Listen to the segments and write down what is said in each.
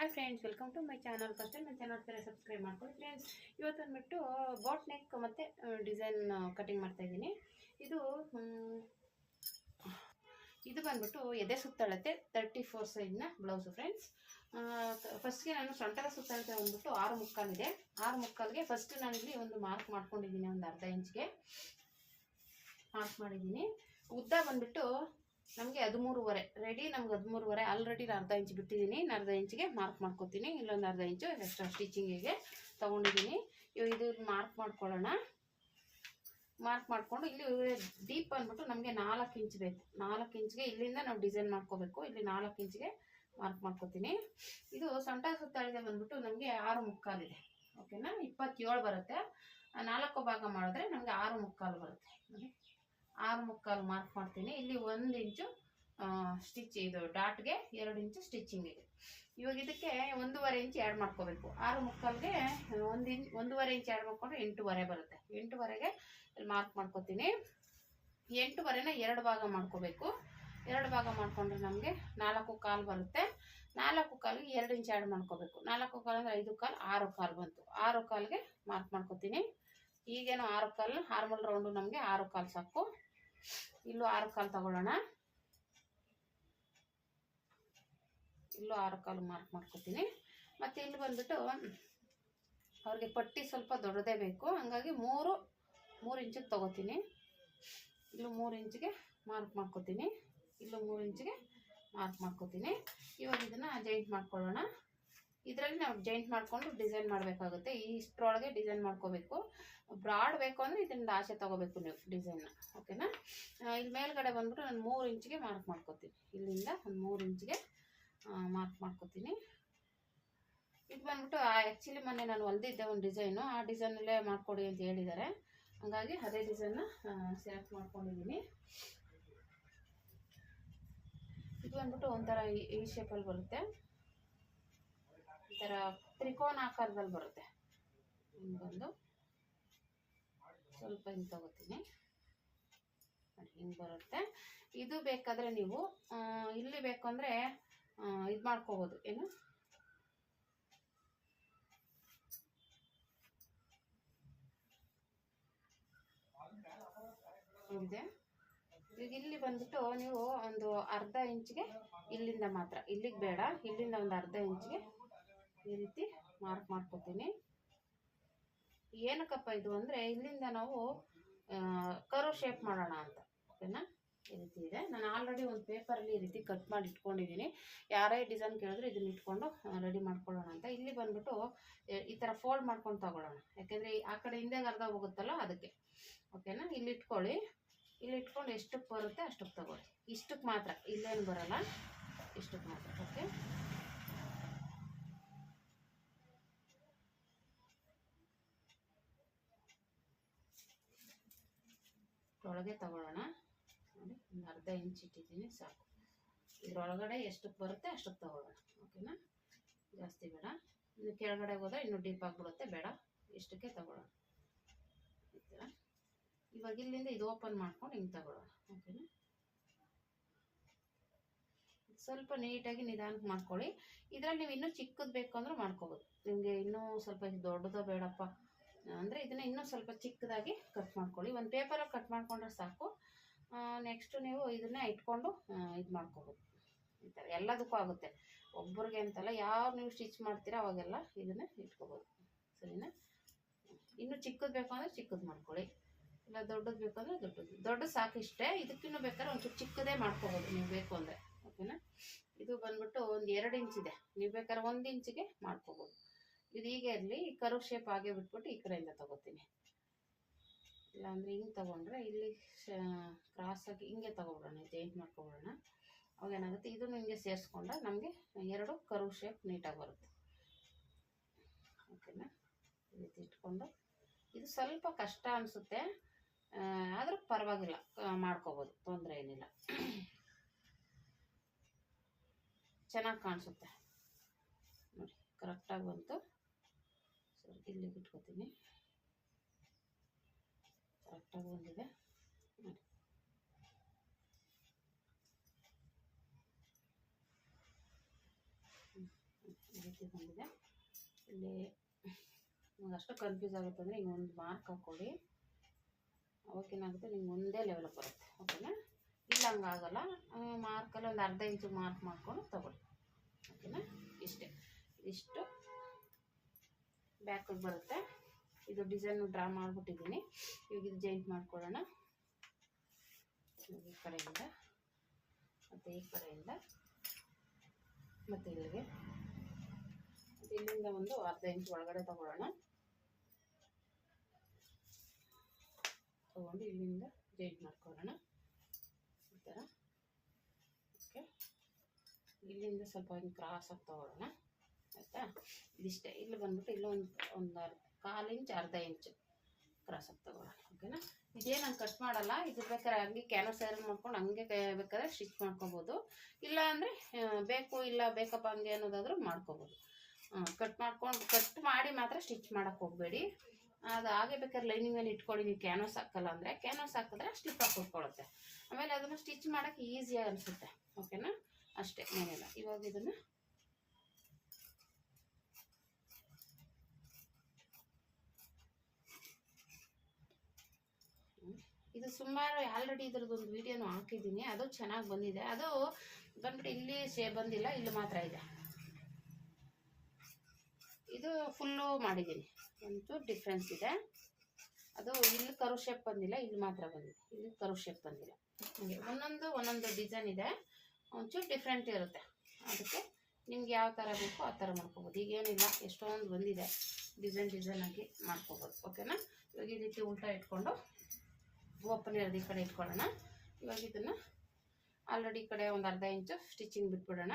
Hi friends, welcome to my channel. First time ನನ್ನ channel ನೋಡ್ತಾರೆ subscribe ಮಾಡ್ಕೊಳ್ಳಿ friends. ಇವತ್ತು ಅಂದ್ಬಿಟ್ಟು ಬಾಟ್ ನೆಕ್ ಮತ್ತು ಡಿಸೈನ್ ಕಟಿಂಗ್ ಮಾಡ್ತಾಯಿದ್ದೀನಿ. ಇದು ಬಂದ್ಬಿಟ್ಟು ಎದೆ ಸುತ್ತಳತೆ 34 ಸೈಜ್ನ ಬ್ಲೌಸು ಫ್ರೆಂಡ್ಸ್. ಫಸ್ಟ್ಗೆ ನಾನು ಸೊಂಟದ ಸುತ್ತಳತೆ ಬಂದ್ಬಿಟ್ಟು 6.25 ಇದೆ. 6.25ಗೆ ಫಸ್ಟ್ ನಾನಿಲ್ಲಿ ಒಂದು ಮಾರ್ಕ್ ಮಾಡ್ಕೊಂಡಿದ್ದೀನಿ, ಒಂದು ಅರ್ಧ ಇಂಚ್ಗೆ ಮಾರ್ಕ್ ಮಾಡಿದ್ದೀನಿ. ಉದ್ದ ಬಂದ್ಬಿಟ್ಟು ನಮಗೆ 13.5 ರೆಡಿ. ನಮ್ಗೆ 13.5 ಆಲ್ರೆಡಿ ಅರ್ಧ ಇಂಚ್ ಬಿಟ್ಟಿದ್ದೀನಿ. ಅರ್ಧ ಇಂಚಿಗೆ ಮಾರ್ಕ್ ಮಾಡ್ಕೊತೀನಿ. ಇಲ್ಲೊಂದು ಅರ್ಧ ಇಂಚು ಎಕ್ಸ್ಟ್ರಾ ಸ್ಟಿಚಿಂಗಿಗೆ ತೊಗೊಂಡಿದ್ದೀನಿ. ಇದು ಮಾರ್ಕ್ ಮಾಡ್ಕೊಳ್ಳೋಣ. ಮಾರ್ಕ್ ಮಾಡಿಕೊಂಡು ಇಲ್ಲಿ ಡೀಪ್ ಅಂದ್ಬಿಟ್ಟು ನಮಗೆ 4 ಇಂಚ್ ಬೇಕು. 4 ಇಂಚ್ಗೆ ಇಲ್ಲಿಂದ ನಾವು ಡಿಸೈನ್ ಮಾಡ್ಕೋಬೇಕು. ಇಲ್ಲಿ 4 ಇಂಚ್ಗೆ ಮಾರ್ಕ್ ಮಾಡ್ಕೊತೀನಿ. ಇದು ಸೊಂಟ ಸುತ್ತಳತೆ ಬಂದ್ಬಿಟ್ಟು ನಮಗೆ 6.25 ಇದೆ. ಓಕೆನಾ, 27 ಬರುತ್ತೆ. 4 ಭಾಗ ಮಾಡಿದ್ರೆ ನಮಗೆ 6.25 ಬರುತ್ತೆ. ನೋಡಿ, 6.25 ಮಾರ್ಕ್ ಮಾಡ್ತೀನಿ. ಇಲ್ಲಿ 1 ಇಂಚು ಸ್ಟಿಚ್, ಇದು ಡಾಟ್ಗೆ 2 ಇಂಚು ಸ್ಟಿಚಿಂಗಿಗೆ. ಇವಾಗ ಇದಕ್ಕೆ 1.5 ಇಂಚ್ ಆ್ಯಡ್ ಮಾಡ್ಕೋಬೇಕು. 6.25ಗೆ 1.5 ಇಂಚ್ ಆ್ಯಡ್ ಮಾಡ್ಕೊಂಡ್ರೆ 8.5 ಬರುತ್ತೆ. 8.5ಗೆ ಇಲ್ಲಿ ಮಾರ್ಕ್ ಮಾಡ್ಕೋತೀನಿ. 8.5ನ 2 ಭಾಗ ಮಾಡ್ಕೋಬೇಕು. 2 ಭಾಗ ಮಾಡ್ಕೊಂಡ್ರೆ ನಮಗೆ 4.25 ಬರುತ್ತೆ. 4.25ಗೆ 2 ಇಂಚ್ ಆ್ಯಡ್ ಮಾಡ್ಕೋಬೇಕು. 4.25 ಅಂದರೆ 5.25, 6.25 ಬಂತು. 6.25ಗೆ ಮಾರ್ಕ್ ಮಾಡ್ಕೋತೀನಿ. ಈಗೇನು 6.25 ನಾರ್ಮಲ್ ರೌಂಡು ನಮಗೆ 6.25 ಸಾಕು. ಇಲ್ಲೂ 6.25 ತಗೊಳ್ಳೋಣ. ಇಲ್ಲೂ 6.25 ಮಾರ್ಕ್ ಮಾಡ್ಕೋತೀನಿ. ಮತ್ತು ಇಲ್ಲಿ ಬಂದ್ಬಿಟ್ಟು ಅವ್ರಿಗೆ ಪಟ್ಟಿ ಸ್ವಲ್ಪ ದೊಡ್ಡದೇ ಬೇಕು, ಹಂಗಾಗಿ 3 ಇಂಚಿಗೆ ತೊಗೋತೀನಿ. ಇಲ್ಲೂ 3 ಇಂಚಿಗೆ ಮಾರ್ಕ್ ಮಾಡ್ಕೋತೀನಿ. ಇಲ್ಲೂ 3 ಇಂಚಿಗೆ ಮಾರ್ಕ್ ಮಾಡ್ಕೋತೀನಿ. ಇವಾಗ ಇದನ್ನು ಜಾಯಿಂಟ್ ಮಾಡ್ಕೊಳ್ಳೋಣ. ಇದರಲ್ಲಿ ನಾವು ಜಾಯಿಂಟ್ ಮಾಡಿಕೊಂಡು ಡಿಸೈನ್ ಮಾಡಬೇಕಾಗುತ್ತೆ. ಇಷ್ಟರೊಳಗೆ ಡಿಸೈನ್ ಮಾಡ್ಕೋಬೇಕು. ಬ್ರಾಡ್ ಬೇಕು ಅಂದರೆ ಇದರಿಂದ ಆಸೆ ತೊಗೋಬೇಕು ನೀವು ಡಿಸೈನ್ನ. ಓಕೆನಾ, ಇಲ್ಲಿ ಮೇಲ್ಗಡೆ ಬಂದ್ಬಿಟ್ಟು ನಾನು 3 ಇಂಚಿಗೆ ಮಾರ್ಕ್ ಮಾಡ್ಕೋತೀನಿ. ಇಲ್ಲಿಂದ ಒಂದು 3 ಇಂಚಿಗೆ ಮಾರ್ಕ್ ಮಾಡ್ಕೋತೀನಿ. ಇದು ಬಂದ್ಬಿಟ್ಟು ಆ್ಯಕ್ಚುಲಿ ಮೊನ್ನೆ ನಾನು ಹೊಲ್ದಿದ್ದೆ ಒಂದು ಡಿಸೈನು. ಆ ಡಿಸೈನಲ್ಲೇ ಮಾಡಿಕೊಡಿ ಅಂತ ಹೇಳಿದ್ದಾರೆ. ಹಾಗಾಗಿ ಅದೇ ಡಿಸೈನ್ನ ಸೆಲೆಕ್ಟ್ ಮಾಡ್ಕೊಂಡಿದ್ದೀನಿ. ಇದು ಬಂದ್ಬಿಟ್ಟು ಒಂಥರ ಈ ಶೇಪಲ್ಲಿ ಬರುತ್ತೆ. ಒಂಥರ ತ್ರಿಕೋನ ಆಕಾರದಲ್ಲಿ ಬರುತ್ತೆ. ಹಿಂಗೊಂದು ಸ್ವಲ್ಪ ಹಿಂಗೆ ತಗೋತೀನಿ. ಹಿಂಗೆ ಬರುತ್ತೆ. ಇದು ಬೇಕಾದರೆ ನೀವು ಇಲ್ಲಿ ಬೇಕಂದರೆ ಇದು ಮಾಡ್ಕೋಬೋದು. ಏನು ಇದೆ. ಈಗ ಇಲ್ಲಿ ಬಂದ್ಬಿಟ್ಟು ನೀವು ಒಂದು ಅರ್ಧ ಇಂಚ್ಗೆ ಇಲ್ಲಿಂದ ಮಾತ್ರ, ಇಲ್ಲಿಗೆ ಬೇಡ, ಇಲ್ಲಿಂದ ಒಂದು ಅರ್ಧ ಇಂಚ್ಗೆ ಈ ರೀತಿ ಮಾರ್ಕ್ ಮಾಡ್ಕೋತೀನಿ. ಏನಕ್ಕಪ್ಪ ಇದು ಅಂದರೆ ಇಲ್ಲಿಂದ ನಾವು ಕರ್ವ್ ಶೇಪ್ ಮಾಡೋಣ ಅಂತ. ಓಕೆನಾ, ಈ ರೀತಿ ಇದೆ. ನಾನು ಆಲ್ರೆಡಿ ಒಂದು ಪೇಪರಲ್ಲಿ ಈ ರೀತಿ ಕಟ್ ಮಾಡಿ ಇಟ್ಕೊಂಡಿದ್ದೀನಿ. ಯಾರೇ ಡಿಸೈನ್ ಕೇಳಿದ್ರು ಇದನ್ನ ಇಟ್ಕೊಂಡು ರೆಡಿ ಮಾಡ್ಕೊಳ್ಳೋಣ ಅಂತ. ಇಲ್ಲಿ ಬಂದ್ಬಿಟ್ಟು ಈ ಥರ ಫೋಲ್ಡ್ ಮಾಡ್ಕೊಂಡು ತಗೊಳ್ಳೋಣ. ಯಾಕೆಂದರೆ ಆ ಕಡೆ ಹಿಂದೆ ಅರ್ಧ ಹೋಗುತ್ತಲ್ಲ, ಅದಕ್ಕೆ. ಓಕೆನಾ, ಇಲ್ಲಿ ಇಟ್ಕೊಳ್ಳಿ. ಇಲ್ಲಿ ಇಟ್ಕೊಂಡು ಎಷ್ಟಕ್ಕೆ ಬರುತ್ತೆ ಅಷ್ಟಕ್ಕೆ ತಗೊಳ್ಳಿ. ಇಷ್ಟಕ್ಕೆ ಮಾತ್ರ, ಇಲ್ಲೇನು ಬರೋಲ್ಲ, ಇಷ್ಟಕ್ಕೆ ಮಾತ್ರ. ಓಕೆ, ಒಳಗೆ ತಗೊಳ್ಳೋಣ. ನೋಡಿ, ಒಂದು ಅರ್ಧ ಇಂಚ್ ಇಟ್ಟಿದ್ದೀನಿ, ಸಾಕು. ಇದರೊಳಗಡೆ ಎಷ್ಟಕ್ಕೆ ಬರುತ್ತೆ ಅಷ್ಟಕ್ಕೆ ತಗೊಳ್ಳೋಣ. ಓಕೆನಾ, ಜಾಸ್ತಿ ಬೇಡ. ಇನ್ನು ಕೆಳಗಡೆ ಹೋದರೆ ಇನ್ನೂ ಡೀಪ್ ಆಗಿಬಿಡುತ್ತೆ, ಬೇಡ. ಇಷ್ಟಕ್ಕೆ ತಗೊಳ್ಳೋಣ. ಈ ಥರ ಇವಾಗ ಇಲ್ಲಿಂದ ಇದು ಓಪನ್ ಮಾಡ್ಕೊಂಡು ಹಿಂಗೆ ತಗೊಳ್ಳೋಣ. ಓಕೆನಾ, ಸ್ವಲ್ಪ ನೀಟಾಗಿ ನಿಧಾನಕ್ಕೆ ಮಾಡ್ಕೊಳ್ಳಿ. ಇದರಲ್ಲಿ ನೀವು ಇನ್ನೂ ಚಿಕ್ಕದು ಬೇಕು ಅಂದ್ರೆ ಮಾಡ್ಕೋಬೋದು. ನಿಮಗೆ ಇನ್ನೂ ಸ್ವಲ್ಪ ದೊಡ್ಡದು ಬೇಡಪ್ಪ ಅಂದರೆ ಇದನ್ನು ಇನ್ನೂ ಸ್ವಲ್ಪ ಚಿಕ್ಕದಾಗಿ ಕಟ್ ಮಾಡ್ಕೊಳ್ಳಿ. ಒಂದು ಪೇಪರಲ್ಲಿ ಕಟ್ ಮಾಡ್ಕೊಂಡ್ರೆ ಸಾಕು. ನೆಕ್ಸ್ಟು ನೀವು ಇದನ್ನೇ ಇಟ್ಕೊಂಡು ಇದು ಮಾಡ್ಕೋಬೋದು. ಈ ಥರ ಎಲ್ಲದಕ್ಕೂ ಆಗುತ್ತೆ, ಒಬ್ಬರಿಗೆ ಅಂತಲ್ಲ. ಯಾವ ನೀವು ಸ್ಟಿಚ್ ಮಾಡ್ತೀರಾ ಅವಾಗೆಲ್ಲ ಇದನ್ನೇ ಇಟ್ಕೋಬೋದು. ಸರಿನಾ, ಇನ್ನೂ ಚಿಕ್ಕದು ಬೇಕು ಅಂದರೆ ಚಿಕ್ಕದು ಮಾಡ್ಕೊಳ್ಳಿ, ಇಲ್ಲ ದೊಡ್ಡದು ಬೇಕು ಅಂದರೆ ದೊಡ್ಡದು ಸಾಕು. ಇಷ್ಟೇ. ಇದಕ್ಕಿನ್ನೂ ಬೇಕಾದ್ರೆ ಒಂಚೂರು ಚಿಕ್ಕದೇ ಮಾಡ್ಕೋಬೋದು ನೀವು ಬೇಕು ಅಂದರೆ. ಓಕೆನಾ, ಇದು ಬಂದ್ಬಿಟ್ಟು ಒಂದು 2 ಇಂಚ್ ಇದೆ. ನೀವು ಬೇಕಾದ್ರೆ 1 ಇಂಚಿಗೆ ಮಾಡ್ಕೋಬೋದು. ಇದು ಹೀಗೆ ಇರಲಿ. ಈ ಕರ್ವ್ ಶೇಪ್ ಆಗೇ ಬಿಟ್ಬಿಟ್ಟು ಈ ಕಡೆಯಿಂದ ತಗೋತೀನಿ. ಇಲ್ಲಾಂದರೆ ಹಿಂಗೆ ತೊಗೊಂಡ್ರೆ ಇಲ್ಲಿ ಕ್ರಾಸಾಗಿ ಹಿಂಗೆ ತೊಗೊಬಿಡೋಣ, ಜಾಯಿಂಟ್ ಮಾಡ್ಕೊಬಿಡೋಣ. ಅವಾಗ ಏನಾಗುತ್ತೆ, ಇದನ್ನು ಹಿಂಗೆ ಸೇರಿಸ್ಕೊಂಡ್ರೆ ನಮಗೆ 2 ಕರ್ವ್ ಶೇಪ್ ನೀಟಾಗಿ ಬರುತ್ತೆ. ಓಕೆನಾ, ಈ ರೀತಿ ಇಟ್ಕೊಂಡು ಇದು ಸ್ವಲ್ಪ ಕಷ್ಟ ಅನಿಸುತ್ತೆ, ಆದರೂ ಪರವಾಗಿಲ್ಲ, ಮಾಡ್ಕೋಬೋದು, ತೊಂದರೆ ಏನಿಲ್ಲ. ಚೆನ್ನಾಗಿ ಕಾಣಿಸುತ್ತೆ ನೋಡಿ, ಕರೆಕ್ಟಾಗಿ ಬಂತು. ಸರಿ, ಇಲ್ಲಿಗೆ ಇಟ್ಕೋತೀನಿ. ಕರೆಕ್ಟಾಗಿ ಬಂದಿದೆ ನೋಡಿ. ಈ ರೀತಿ ಬಂದಿದೆ. ಇಲ್ಲಿ ನಿಮ್ಗೆ ಅಷ್ಟು ಕನ್ಫ್ಯೂಸ್ ಆಗುತ್ತೆ ಅಂದರೆ ಹಿಂಗೆ ಒಂದು ಮಾರ್ಕ್ ಹಾಕ್ಕೊಳ್ಳಿ. ಅವಾಗೇನಾಗುತ್ತೆ ನಿಮ್ಗೆ ಒಂದೇ ಲೆವೆಲ್ ಬರುತ್ತೆ. ಓಕೆನಾ? ಇಲ್ಲ ಹಂಗಾಗಲ್ಲ, ಮಾರ್ಕಲ್ಲಿ ಒಂದು ಅರ್ಧ ಇಂಚು ಮಾರ್ಕ್ ಮಾಡ್ಕೊಂಡು ತಗೊಳ್ಳಿ. ಓಕೆನಾ? ಇಷ್ಟೇ, ಇಷ್ಟು ಬ್ಯಾಕಿಗೆ ಬರುತ್ತೆ. ಇದು ಡಿಸೈನು ಡ್ರಾ ಮಾಡಿಬಿಟ್ಟಿದ್ದೀನಿ. ಇವಾಗ ಇದು ಜಾಯಿಂಟ್ ಮಾಡ್ಕೊಳ್ಳೋಣ. ಈ ಕಡೆಯಿಂದ ಮತ್ತು ಈ ಕಡೆಯಿಂದ ಮತ್ತು ಇಲ್ಲಿಗೆ, ಇಲ್ಲಿಂದ ಒಂದು ಅರ್ಧ ಇಂಚ್ ಒಳಗಡೆ ತಗೊಳ್ಳೋಣ. ತಗೊಂಡು ಇಲ್ಲಿಂದ ಜಾಯಿಂಟ್ ಮಾಡ್ಕೊಳ್ಳೋಣ ಈ ಥರ. ಓಕೆ, ಇಲ್ಲಿಂದ ಸ್ವಲ್ಪ ಹಿಂಗೆ ಕ್ರಾಸಾಗಿ ತಗೊಳ್ಳೋಣ. ಆಯಿತಾ? ಇದಿಷ್ಟೇ. ಇಲ್ಲಿ ಬಂದ್ಬಿಟ್ಟು ಇಲ್ಲೊಂದು ಕಾಲು ಇಂಚ್ ಅರ್ಧ ಇಂಚು ಕ್ರಾಸಾಗಿ ತಗೊಳ್ಳೋಣ. ಓಕೆನಾ? ಇದೇನು ನಾನು ಕಟ್ ಮಾಡಲ್ಲ. ಇದು ಬೇಕಾದ್ರೆ ಹಂಗೆ ಕ್ಯಾನ್ವಾಸ್ ಐರನ್ ಮಾಡ್ಕೊಂಡು ಹಂಗೆ ಬೇಕಾದ್ರೆ ಸ್ಟಿಚ್ ಮಾಡ್ಕೊಬೋದು. ಇಲ್ಲ ಅಂದರೆ ಬೇಕು ಇಲ್ಲ ಬೇಕಪ್ಪ ಹಂಗೆ ಅನ್ನೋದಾದರೂ ಮಾಡ್ಕೊಬೋದು. ಕಟ್ ಮಾಡಿ ಮಾತ್ರ ಸ್ಟಿಚ್ ಮಾಡೋಕ್ಕೆ ಹೋಗಬೇಡಿ. ಅದು ಹಾಗೆ ಬೇಕಾದ್ರೆ ಲೈನಿಂಗಲ್ಲಿ ಇಟ್ಕೊಳ್ಳಿ. ನೀವು ಕ್ಯಾನ್ವಾಸ್ ಹಾಕಲ್ಲ ಅಂದರೆ ಕ್ಯಾನ್ವಾಸ್ ಹಾಕಿದ್ರೆ ಸ್ಟಿಫ್ ಆಗಿ ಕೂತ್ಕೊಳ್ಳುತ್ತೆ. ಆಮೇಲೆ ಅದನ್ನು ಸ್ಟಿಚ್ ಮಾಡೋಕ್ಕೆ ಈಸಿಯಾಗಿ ಅನಿಸುತ್ತೆ. ಓಕೆನಾ? ಅಷ್ಟೇ, ಏನಿಲ್ಲ. ಇವಾಗ ಇದನ್ನು ಇದು ಸುಮಾರು ಆಲ್ರೆಡಿ ಇದ್ರದ್ದೊಂದು ವಿಡಿಯೋನು ಹಾಕಿದ್ದೀನಿ. ಅದು ಚೆನ್ನಾಗಿ ಬಂದಿದೆ. ಅದು ಬಂದ್ಬಿಟ್ಟು ಇಲ್ಲಿ ಬಂದಿಲ್ಲ, ಇಲ್ಲಿ ಮಾತ್ರ ಇದೆ. ಇದು ಫುಲ್ಲು ಮಾಡಿದ್ದೀನಿ. ಒಂಚೂರು ಡಿಫ್ರೆನ್ಸ್ ಇದೆ. ಅದು ಇಲ್ಲಿ ಕರು ಶೇಪ್ ಬಂದಿಲ್ಲ, ಇಲ್ಲಿ ಮಾತ್ರ ಬಂದಿದೆ. ಇಲ್ಲಿ ಕರು ಶೇಪ್ ಬಂದಿಲ್ಲ. ಹಾಗೆ ಒಂದೊಂದು ಡಿಸೈನ್ ಇದೆ. ಒಂಚೂರು ಡಿಫ್ರೆಂಟ್ ಇರುತ್ತೆ. ಅದಕ್ಕೆ ನಿಮ್ಗೆ ಯಾವ ಥರ ಬೇಕೋ ಆ ಥರ ಮಾಡ್ಕೊಬೋದು. ಈಗೇನಿಲ್ಲ, ಎಷ್ಟೊಂದು ಬಂದಿದೆ. ಡಿಸೈನ್ ಆಗಿ ಮಾಡ್ಕೊಬೋದು. ಓಕೆನಾ? ಇವಾಗ ಈ ರೀತಿ ಉಲ್ಟಾ ಇಟ್ಕೊಂಡು ಓಪನ್ ಇರೋದು ಈ ಕಡೆ ಇಟ್ಕೊಳ್ಳೋಣ. ಇವಾಗ ಇದನ್ನು ಆಲ್ರೆಡಿ ಈ ಕಡೆ ಒಂದು ಅರ್ಧ ಇಂಚು ಸ್ಟಿಚಿಂಗ್ ಬಿಟ್ಬಿಡೋಣ.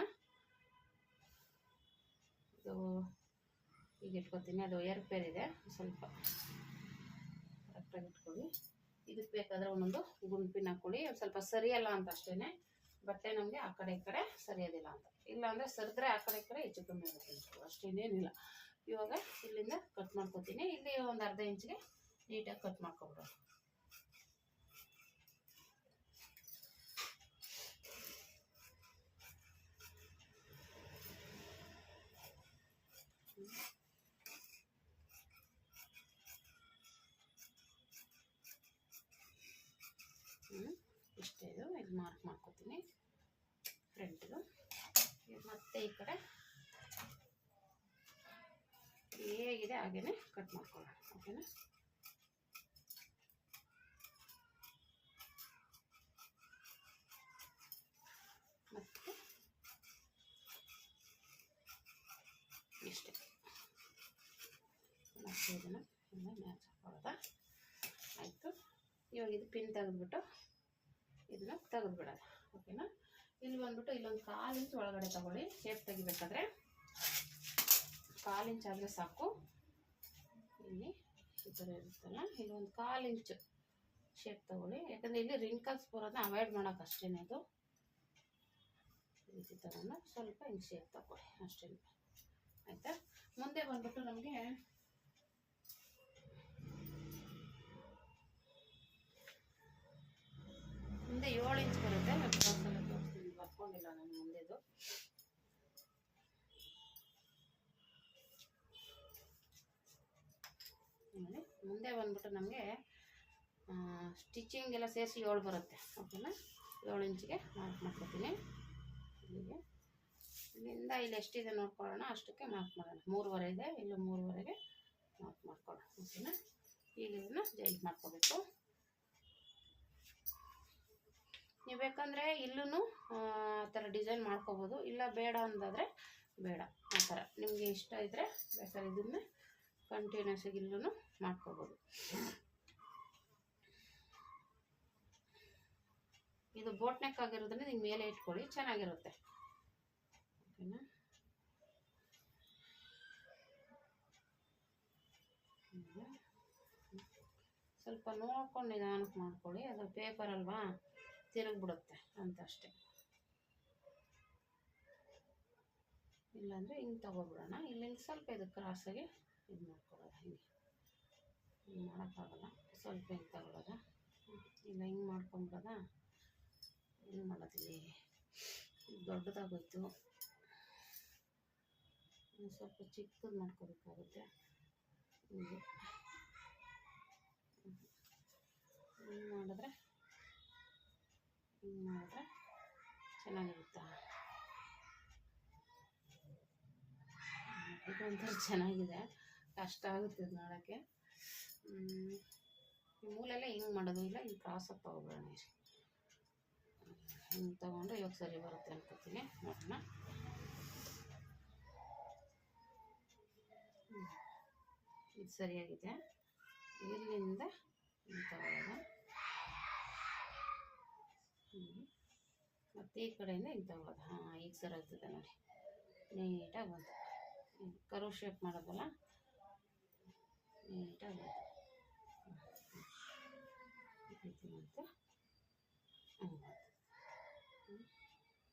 ಇದು ಈಗ ಇಟ್ಕೊತೀನಿ. ಅದು ಏರ್ಪೇರ್ ಇದೆ, ಸ್ವಲ್ಪ ಕರೆಕ್ಟಾಗಿ ಇಟ್ಕೊಳ್ಳಿ. ಇದಕ್ಕೆ ಬೇಕಾದರೆ ಒಂದೊಂದು ಗುಂಪಿನ ಹಾಕೊಳ್ಳಿ. ಒಂದು ಸ್ವಲ್ಪ ಸರಿಯಲ್ಲ ಅಂತ ಅಷ್ಟೇ. ಬಟ್ಟೆ ನಮಗೆ ಆ ಕಡೆ ಈ ಕಡೆ ಸರಿಯೋದಿಲ್ಲ ಅಂತ. ಇಲ್ಲ ಅಂದರೆ ಸರಿದ್ರೆ ಆ ಕಡೆ ಈ ಕಡೆ ಹೆಚ್ಚು ಕಮ್ಮಿ ಆಗುತ್ತೆ, ಅಷ್ಟೇನೇನಿಲ್ಲ. ಇವಾಗ ಇಲ್ಲಿಂದ ಕಟ್ ಮಾಡ್ಕೊತೀನಿ. ಇಲ್ಲಿ ಒಂದು ಅರ್ಧ ಇಂಚಿಗೆ ನೀಟಾಗಿ ಕಟ್ ಮಾಡ್ಕೊಬಿಡೋಣ. ಇಷ್ಟೇ. ಇದು ಮಾರ್ಕ್ ಮಾಡ್ಕೊತೀನಿ ಫ್ರಂಟ್ದು. ಮತ್ತೆ ಈ ಕಡೆ ಹೇಗಿದೆ ಹಾಗೇನೆ ಕಟ್ ಮಾಡ್ಕೊಳ್ಳೋಣ. ಓಕೆನಾ? ಮತ್ತೆ ಇಷ್ಟೇ. ಮತ್ತೆ ಇದನ್ನು ಮ್ಯಾಚ್ ಹಾಕೊಳ್ಳೋದ ಆಯಿತು. ಇವಾಗ ಇದು ಪಿನ್ ತೆಗೆದ್ಬಿಟ್ಟು ಇದನ್ನ ತೆಗೆದ್ಬಿಡೋಣ. ಓಕೆನಾ? ಇಲ್ಲಿ ಬಂದ್ಬಿಟ್ಟು ಇಲ್ಲೊಂದು 1/4 ಇಂಚ್ ಒಳಗಡೆ ತಗೊಳ್ಳಿ. ಶೇಪ್ ತೆಗಿಬೇಕಾದ್ರೆ 1/4 ಇಂಚ್ ಆದರೆ ಸಾಕು. ಇಲ್ಲಿ ಈ ಥರ ಇರುತ್ತಲ್ಲ, ಇಲ್ಲಿ ಒಂದು 1/4 ಇಂಚು ಶೇಪ್ ತಗೊಳ್ಳಿ. ಯಾಕಂದರೆ ಇಲ್ಲಿ ರಿಂಕಲ್ಸ್ ಬರೋದನ್ನ ಅವಾಯ್ಡ್ ಮಾಡೋಕೆ ಅಷ್ಟೇ. ಅದು ಈ ರೀತಿ ತಗೊಂಡು ಸ್ವಲ್ಪ ಹಿಂಗೆ ಶೇಪ್ ತಗೊಳ್ಳಿ ಅಷ್ಟೇ. ಆಯಿತಾ? ಮುಂದೆ ಬಂದ್ಬಿಟ್ಟು ನಮಗೆ ಮುಂದೆ 7 ಇಂಚ್ ಬರುತ್ತೆ. ನಾನು ಬ್ಲೌಸೆಲ್ಲ ತೋರಿಸ್ತೀನಿ, ಬರ್ಕೊಂಡಿಲ್ಲ ನಾನು ಮುಂದೆದು. ಮುಂದೆ ಬಂದ್ಬಿಟ್ಟು ನಮಗೆ ಸ್ಟಿಚಿಂಗ್ ಎಲ್ಲ ಸೇರಿಸಿ 7 ಬರುತ್ತೆ. ಓಕೆನಾ? 7 ಇಂಚಿಗೆ ಮಾರ್ಕ್ ಮಾಡ್ಕೊತೀನಿ. ಇಲ್ಲಿಗೆ ಇಲ್ಲಿಂದ ಇಲ್ಲಿ ಎಷ್ಟಿದೆ ನೋಡ್ಕೊಳ್ಳೋಣ, ಅಷ್ಟಕ್ಕೆ ಮಾರ್ಕ್ ಮಾಡೋಣ. 3.5 ಇದೆ, ಇಲ್ಲಿ 3.5ಗೆ ಮಾರ್ಕ್ ಮಾಡ್ಕೊಳ್ಳೋಣ. ಓಕೆನಾ? ಈಗ ಇದನ್ನು ಜಾಯಿಂಟ್ ಮಾಡ್ಕೋಬೇಕು. ನೀವು ಬೇಕಂದರೆ ಇಲ್ಲೂ ಆ ಥರ ಡಿಸೈನ್ ಮಾಡ್ಕೋಬೋದು. ಇಲ್ಲ ಬೇಡ ಅಂದಾದರೆ ಬೇಡ, ಆ ಥರ ನಿಮಗೆ ಇಷ್ಟ ಇದ್ದರೆ ಬೇಕಾದ್ರೆ ಇದನ್ನು ಕಂಟಿನ್ಯೂಸ್ ಆಗಿ ಇಲ್ಲೂ ಮಾಡ್ಕೋಬೋದು. ಇದು ಬೋಟ್ ನೆಕ್ ಆಗಿರೋದ್ರಿಂದ ನೀವು ಮೇಲೆ ಇಟ್ಕೊಳ್ಳಿ, ಚೆನ್ನಾಗಿರುತ್ತೆ. ಓಕೆನಾ? ಸ್ವಲ್ಪ ನೋಡ್ಕೊಂಡು ನಿಧಾನಕ್ಕೆ ಮಾಡ್ಕೊಳ್ಳಿ. ಅದು ಪೇಪರ್ ಅಲ್ವಾ, ತಿರುಗಿಬಿಡುತ್ತೆ ಅಂತ ಅಷ್ಟೇ. ಇಲ್ಲಾಂದರೆ ಹಿಂಗೆ ತಗೊಬಿಡೋಣ. ಇಲ್ಲಿಂದ ಸ್ವಲ್ಪ ಇದು ಕ್ರಾಸಾಗಿ ಇದು ಮಾಡ್ಕೊಳ್ಳೋದು. ಹಿಂಗೆ ಮಾಡೋಕ್ಕಾಗಲ್ಲ, ಸ್ವಲ್ಪ ಹಿಂಗೆ ತಗೊಳ್ಳೋದ. ಇಲ್ಲ ಹಿಂಗೆ ಮಾಡ್ಕೊಂಬಿಡೋದ. ಹಿಂಗೆ ಮಾಡೋದಿಲ್ಲ, ದೊಡ್ಡದಾಗೋಯ್ತು. ಸ್ವಲ್ಪ ಚಿಕ್ಕದು ಮಾಡ್ಕೋಬೇಕಾಗುತ್ತೆ. ಹೀಗೆ ಮಾಡಿದ್ರೆ ಚೆನ್ನಾಗಿರುತ್ತೆ. ಇದೊಂಥರ ಚೆನ್ನಾಗಿದೆ, ಕಷ್ಟ ಆಗುತ್ತೆ ಇದು ಮಾಡೋಕ್ಕೆ. ಈ ಮೂಲೆಲ್ಲ ಹಿಂಗೆ ಮಾಡೋದು ಇಲ್ಲ, ಹಿಂಗೆ ಕ್ರಾಸಾಗಿ ತೊಗೊಬೇಡ. ಹಿಂಗೆ ತೊಗೊಂಡ್ರೆ ಇವಾಗ ಸರಿ ಬರುತ್ತೆ ಅನ್ಕೋತೀನಿ. ನೋಡೋಣ. ಇದು ಸರಿಯಾಗಿದೆ. ಇಲ್ಲಿಂದ ಹಿಂಗೆ ತಗೊಳ್ಳೋದು, ಮತ್ತು ಈ ಕಡೆಯಿಂದ ಹಿಂಗೆ ತಗೊಳ್ಳೋದು. ಹಾಂ, ಈಗ ಸರಿ ಆಗ್ತದೆ ನೋಡಿ, ನೀಟಾಗಿ ಬಂತು. ಕರು ಶೇಪ್ ಮಾಡೋದಲ್ಲ, ನೀಟಾಗಿ ಬಂತು. ಬಂತು.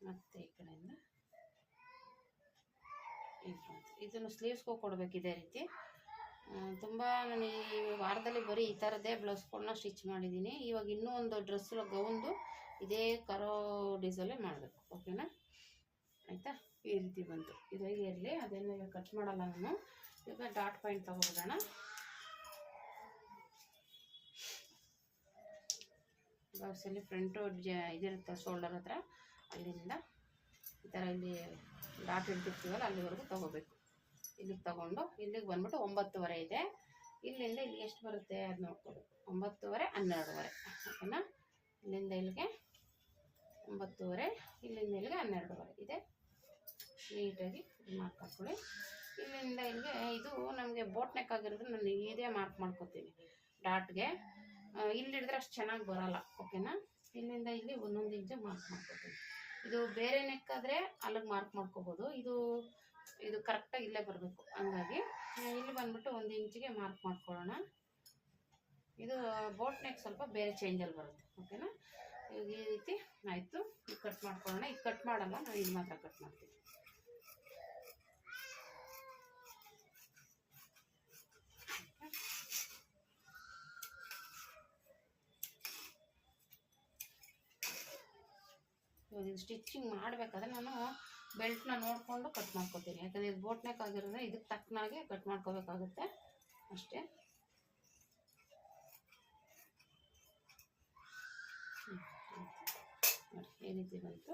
ಮತ್ತು ಈ ಕಡೆಯಿಂದ ಈಗ ಬಂತು. ಇದನ್ನು ಸ್ಲೀವ್ಸ್ಗೂ ಕೊಡಬೇಕು ಇದೇ ರೀತಿ. ತುಂಬ ನಾನು ಈ ವಾರದಲ್ಲಿ ಬರೀ ಈ ಥರದ್ದೇ ಬ್ಲೌಸ್ಗಳನ್ನ ಸ್ಟಿಚ್ ಮಾಡಿದ್ದೀನಿ. ಇವಾಗ ಇನ್ನೂ ಒಂದು ಡ್ರೆಸ್ ಗೌನ್ದು ಇದೇ ಕರೋ ಡಿಸೈಲೇ ಮಾಡಬೇಕು. ಓಕೆನಾ? ಆಯಿತಾ? ಈ ರೀತಿ ಬಂತು. ಇದು ಹೇಗೆ ಇರಲಿ, ಅದನ್ನು ಇವಾಗ ಕಟ್ ಮಾಡಲ್ಲ ನಾನು. ಇವಾಗ ಡಾಟ್ ಪಾಯಿಂಟ್ ತೊಗೊಬಿಡೋಣ. ಬ್ಲೌಸಲ್ಲಿ ಫ್ರಂಟು ಇದಿರುತ್ತೆ ಶೋಲ್ಡರ್ ಹತ್ರ, ಅಲ್ಲಿಂದ ಈ ಥರ ಇಲ್ಲಿ ಡಾಟ್ ಇಡ್ತಿರ್ತೀವಲ್ಲ ಅಲ್ಲಿವರೆಗೂ ತೊಗೋಬೇಕು. ಇಲ್ಲಿಗೆ ತೊಗೊಂಡು ಇಲ್ಲಿಗೆ ಬಂದ್ಬಿಟ್ಟು 9:30 ಇದೆ. ಇಲ್ಲಿಂದ ಇಲ್ಲಿಗೆ ಎಷ್ಟು ಬರುತ್ತೆ ಅದು ನೋಡ್ಕೋಬೇಕು. 9:30, 12:30. ಓಕೆನಾ? ಇಲ್ಲಿಂದ ಇಲ್ಲಿಗೆ 9:30, ಇಲ್ಲಿಂದ ಇಲ್ಲಿಗೆ 12:30 ಇದೆ. ನೀಟಾಗಿ ಮಾರ್ಕ್ ಹಾಕ್ಕೊಳ್ಳಿ. ಇಲ್ಲಿಂದ ಇಲ್ಲಿಗೆ ಇದು ನಮಗೆ ಬೋಟ್ ನೆಕ್ ಆಗಿರೋದು ನಾನು ಇದೇ ಮಾರ್ಕ್ ಮಾಡ್ಕೊತೀನಿ ಡಾಟ್ಗೆ. ಇಲ್ಲಿ ಹಿಡಿದ್ರೆ ಅಷ್ಟು ಚೆನ್ನಾಗಿ ಬರೋಲ್ಲ. ಓಕೆನಾ? ಇಲ್ಲಿಂದ ಇಲ್ಲಿ 1 ಇಂಚು ಮಾರ್ಕ್ ಮಾಡ್ಕೊತೀನಿ. ಇದು ಬೇರೆ ನೆಕ್ ಆದರೆ ಅಲ್ಲಿಗೆ ಮಾರ್ಕ್ ಮಾಡ್ಕೋಬೋದು. ಇದು ಕರೆಕ್ಟಾಗಿ ಇಲ್ಲೇ ಬರಬೇಕು. ಹಂಗಾಗಿ ಇಲ್ಲಿ ಬಂದ್ಬಿಟ್ಟು 1 ಇಂಚಿಗೆ ಮಾರ್ಕ್ ಮಾಡ್ಕೊಳ್ಳೋಣ. ಇದು ಬೋಟ್ ನೆಕ್ ಸ್ವಲ್ಪ ಬೇರೆ ಚೇಂಜಲ್ಲಿ ಬರುತ್ತೆ. ಓಕೆನಾ? ಈಗ ಈ ರೀತಿ ಆಯಿತು. ಈಗ ಕಟ್ ಮಾಡ್ಕೊಳ್ಳೋಣ. ಈಗ ಕಟ್ ಮಾಡಲ್ಲ, ನಾವು ಇದು ಮಾತ್ರ ಕಟ್ ಮಾಡ್ತೀವಿ. ಇವಾಗ ಇದು ಸ್ಟಿಚಿಂಗ್ ಮಾಡಬೇಕಾದ್ರೆ ನಾನು ಬೆಲ್ಟ್ನ ನೋಡಿಕೊಂಡು ಕಟ್ ಮಾಡ್ಕೊತೀನಿ. ಯಾಕಂದರೆ ಇದು ಬೋಟ್ ನೆಕ್ ಆಗಿರೋದ್ರೆ ಇದಕ್ಕೆ ತಕ್ಕನಾಗೆ ಕಟ್ ಮಾಡ್ಕೋಬೇಕಾಗುತ್ತೆ ಅಷ್ಟೇ. ನೋಡಿ ಈ ರೀತಿ ಬಂತು.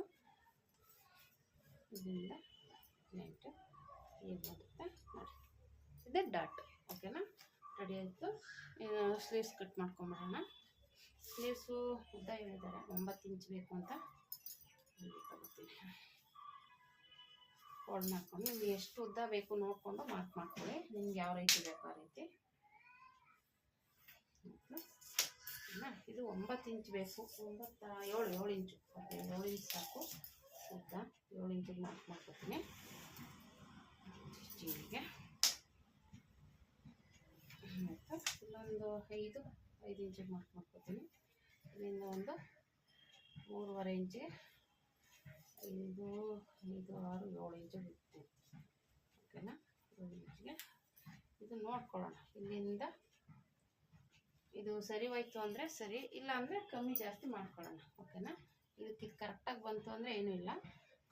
ಇದರಿಂದ ನೆಂಟು ಈಗ ಬರುತ್ತೆ ನೋಡಿ. ಇದೇ ಡಾಟ್. ಓಕೆನಾ? ರೆಡಿ ಆಯಿತು. ಇನ್ನು ಸ್ಲೀವ್ಸ್ ಕಟ್ ಮಾಡ್ಕೊಂಬಿಡೋಣ. ಸ್ಲೀವ್ಸು ಉದ್ದ ಹೇಳಿದ್ದಾರೆ 9 ಇಂಚ್ ಬೇಕು ಅಂತ. ತಗೋತೀನಿ. ಫೋಲ್ಡ್ ಮಾಡ್ಕೊಂಡು ನಿಮ್ಗೆ ಎಷ್ಟು ಉದ್ದ ಬೇಕು ನೋಡಿಕೊಂಡು ಮಾರ್ಕ್ ಮಾಡ್ಕೊಳ್ಳಿ. ನಿಮ್ಗೆ ಯಾವ ರೀತಿ ಬೇಕು ಆ ರೀತಿ. ಇದು 9 ಇಂಚ್ ಬೇಕು. 7 ಇಂಚು. 7 ಇಂಚ್ ಸಾಕು ಉದ್ದ. 7 ಇಂಚಿಗೆ ಮಾರ್ಕ್ ಮಾಡ್ಕೊತೀನಿ ಸ್ಟಿಚಿಂಗಿಗೆ. ಆಯಿತು. ಇಲ್ಲೊಂದು 5 ಇಂಚಿಗೆ ಮಾರ್ಕ್ ಮಾಡ್ಕೊತೀನಿ. ಇಲ್ಲಿಂದ ಒಂದು 3.5 ಇಂಚಿಗೆ 5, 6, 7 ಇಂಚು ಬಿಡ್ತೀನಿ. ಓಕೆನಾ? 7 ಇಂಚಿಗೆ ಇದು ನೋಡ್ಕೊಳ್ಳೋಣ. ಇಲ್ಲಿಂದ ಇದು ಸರಿ ಹೋಯ್ತು ಅಂದರೆ ಸರಿ, ಇಲ್ಲ ಅಂದರೆ ಕಮ್ಮಿ ಜಾಸ್ತಿ ಮಾಡ್ಕೊಳ್ಳೋಣ. ಓಕೆನಾ? ಇದಕ್ಕೆ ಇದು ಕರೆಕ್ಟಾಗಿ ಬಂತು ಅಂದರೆ ಏನೂ ಇಲ್ಲ.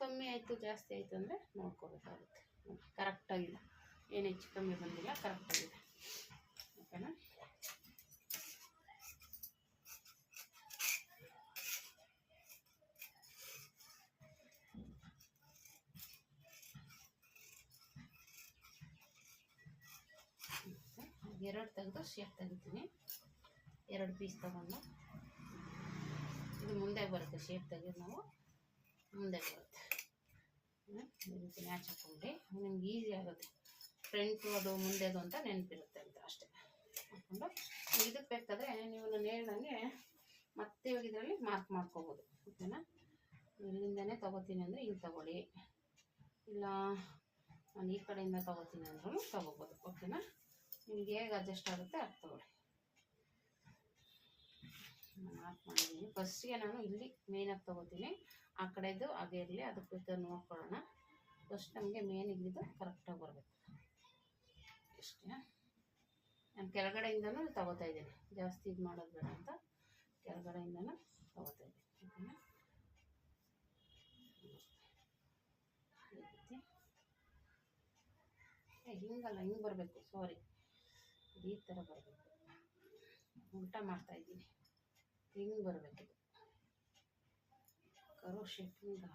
ಕಮ್ಮಿ ಆಯಿತು ಜಾಸ್ತಿ ಆಯಿತು ಅಂದರೆ ನೋಡ್ಕೋಬೇಕಾಗುತ್ತೆ. ಕರೆಕ್ಟಾಗಿಲ್ಲ, ಏನು ಹೆಚ್ಚು ಕಮ್ಮಿ ಬಂದಿಲ್ಲ, ಕರೆಕ್ಟಾಗಿದೆ. ಓಕೆನಾ? ಎರಡು ತೆಗೆದು ಶೇಪ್ ತೆಗಿತೀನಿ. 2 ಪೀಸ್ ತಗೊಂಡು ಇದು ಮುಂದೆ ಬರುತ್ತೆ. ಶೇಪ್ ತೆಗೆದು ನಾವು ಮುಂದೆ ಬರುತ್ತೆ. ಈ ರೀತಿ ಮ್ಯಾಚ್ ಹಾಕ್ಕೊಂಡ್ರೆ ನಿಮ್ಗೆ ಈಸಿ ಆಗುತ್ತೆ. ಫ್ರಂಟು ಅದು ಮುಂದೆದು ಅಂತ ನೆನಪಿರುತ್ತೆ ಅಂತ ಅಷ್ಟೇ. ಹಾಕ್ಕೊಂಡು ಇದಕ್ಕೆ ಬೇಕಾದರೆ ನೀವು ನಾನು ಹೇಳ್ದಂಗೆ ಮತ್ತೆ ಇವಾಗ ಇದರಲ್ಲಿ ಮಾರ್ಕ್ ಮಾಡ್ಕೋಬೋದು. ಓಕೆನಾ? ಇಲ್ಲಿಂದನೇ ತೊಗೋತೀನಿ ಅಂದರೆ ಇಲ್ಲಿ ತೊಗೊಳ್ಳಿ, ಇಲ್ಲ ನಾನು ಈ ಕಡೆಯಿಂದ ತೊಗೋತೀನಿ ಅಂದ್ರೂ ತೊಗೋಬೋದು. ಓಕೆನಾ? ನಿಮ್ಗೆ ಹೇಗೆ ಅಡ್ಜಸ್ಟ್ ಆಗುತ್ತೆ ಅದು ತೊಗೊಳ್ಳಿ. ಮಾರ್ಕ್ ಮಾಡಿದ್ದೀನಿ. ಫಸ್ಟಿಗೆ ನಾನು ಇಲ್ಲಿ ಮೇನಾಗಿ ತೊಗೋತೀನಿ. ಆ ಕಡೆದು ಹಾಗೆ ಇರಲಿ, ಅದಕ್ಕೆ ಬೇಕಾದ್ರೆ ನೋಡ್ಕೊಳ್ಳೋಣ. ಫಸ್ಟ್ ನಮಗೆ ಮೇನ್ ಇಲ್ಲಿದ್ದು ಕರೆಕ್ಟಾಗಿ ಬರಬೇಕು. ಇಷ್ಟೇ. ನಾನು ಕೆಳಗಡೆಯಿಂದನೂ ತೊಗೋತಾ ಇದ್ದೀನಿ. ಜಾಸ್ತಿ ಇದು ಮಾಡೋದು ಬೇಡ ಅಂತ ಕೆಳಗಡೆಯಿಂದನೂ ತೊಗೋತಾ ಇದ್ದೀನಿ. ಓಕೆನಾ? ಈ ರೀತಿ ಹಿಂಗಲ್ಲ, ಹಿಂಗೆ ಬರಬೇಕು, ಸಾರಿ, ಈ ಥರ ಬರಬೇಕು. ಉಲ್ಟಾ ಮಾಡ್ತಾ ಇದ್ದೀನಿ, ಹಿಂಗೆ ಬರಬೇಕು, ಕರೋ ಶೇಪ್. ಹಿಂಗೆ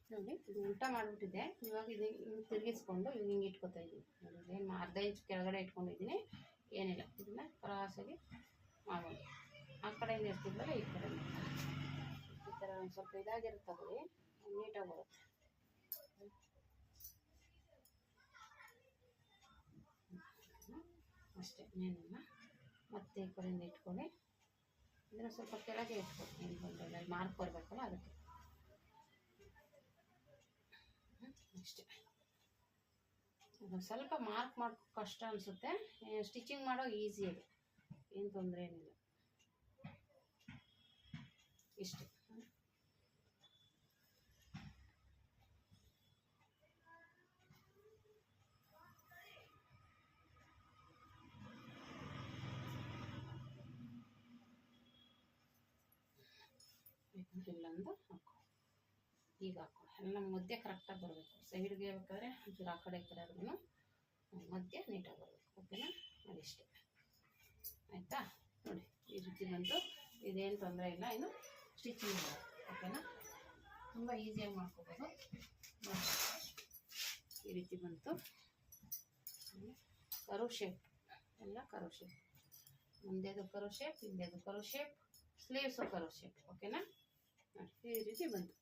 ನೋಡಿ, ಇದು ಉಲ್ಟಾ ಮಾಡಿಬಿಟ್ಟಿದೆ. ಇವಾಗ ಇದು ಹಿಂಗೆ ತಿರುಗಿಸ್ಕೊಂಡು ಹಿಂಗೆ ಇಟ್ಕೊತಾ ಇದ್ದೀನಿ. ನೋಡಿ, ಏನು ಅರ್ಧ ಇಂಚ್ ಕೆಳಗಡೆ ಇಟ್ಕೊಂಡಿದ್ದೀನಿ, ಏನಿಲ್ಲ. ಇದನ್ನ ಕ್ರಾಸಾಗಿ ಮಾಡೋದು. ಆ ಕಡೆಯಿಂದ ಇರ್ತಿದ್ದಲ್ಲ, ಈ ಕಡೆ ಈ ಥರ ಒಂದು ಸ್ವಲ್ಪ ಇದಾಗಿರುತ್ತೆ, ತಗೊಳ್ಳಿ, ನೀಟಾಗಿ ಬರುತ್ತೆ. ಅಷ್ಟೇ, ಇನ್ನೇನಿಲ್ಲ. ಮತ್ತೆ ಈ ಕಡೆಯಿಂದ ಇಟ್ಕೊಳ್ಳಿ. ಇದನ್ನು ಸ್ವಲ್ಪ ಕೆಳಗೆ ಇಟ್ಕೊಳ್ಳಿ, ಏನು ಬಂದಿಲ್ಲ, ಮಾರ್ಕ್ ಬರಬೇಕಲ್ಲ ಅದಕ್ಕೆ. ಅಷ್ಟೇ. ಸ್ವಲ್ಪ ಮಾರ್ಕ್ ಮಾಡ್ಕೊ ಕಷ್ಟ ಅನಿಸುತ್ತೆ, ಸ್ಟಿಚಿಂಗ್ ಮಾಡೋ ಈಸಿ ಇದೆ, ಏನು ತೊಂದರೆ ಏನಿಲ್ಲ. ಇಷ್ಟೇ. ಇಲ್ಲೊಂದು ಹಾಕೋ, ಈಗ ಹಾಕೋ, ಎಲ್ಲ ಮಧ್ಯೆ ಕರೆಕ್ಟಾಗಿ ಬರಬೇಕು. ಸೈಡ್ಗೆ ಬೇಕಾದ್ರೆ ಒಂಚೂರು ಆ ಕಡೆ ಈ ಕಡೆ ಆದ್ರೂ ಮಧ್ಯೆ ನೀಟಾಗಿ ಬರಬೇಕು. ಓಕೆನಾ? ಅದಿಷ್ಟೇ, ಆಯಿತಾ? ನೋಡಿ, ಈ ರೀತಿ ಬಂತು. ಇದೇನು ತೊಂದರೆ ಇಲ್ಲ, ಇನ್ನು ಸ್ಟಿಚಿಂಗ್ ಮಾಡೋದು. ಓಕೆನಾ? ತುಂಬ ಈಸಿಯಾಗಿ ಮಾಡ್ಕೋಬೋದು. ಈ ರೀತಿ ಬಂತು. ಕರು ಶೇಪ್, ಎಲ್ಲ ಕರು ಶೇಪ್, ಮುಂದೆದು ಕರು ಶೇಪ್, ಹಿಂದೆದು ಕರು ಶೇಪ್, ಸ್ಲೀವ್ಸು ಕರು ಶೇಪ್. ಓಕೆನಾ? ನೋಡಿ, ಈ ರೀತಿ ಬಂತು.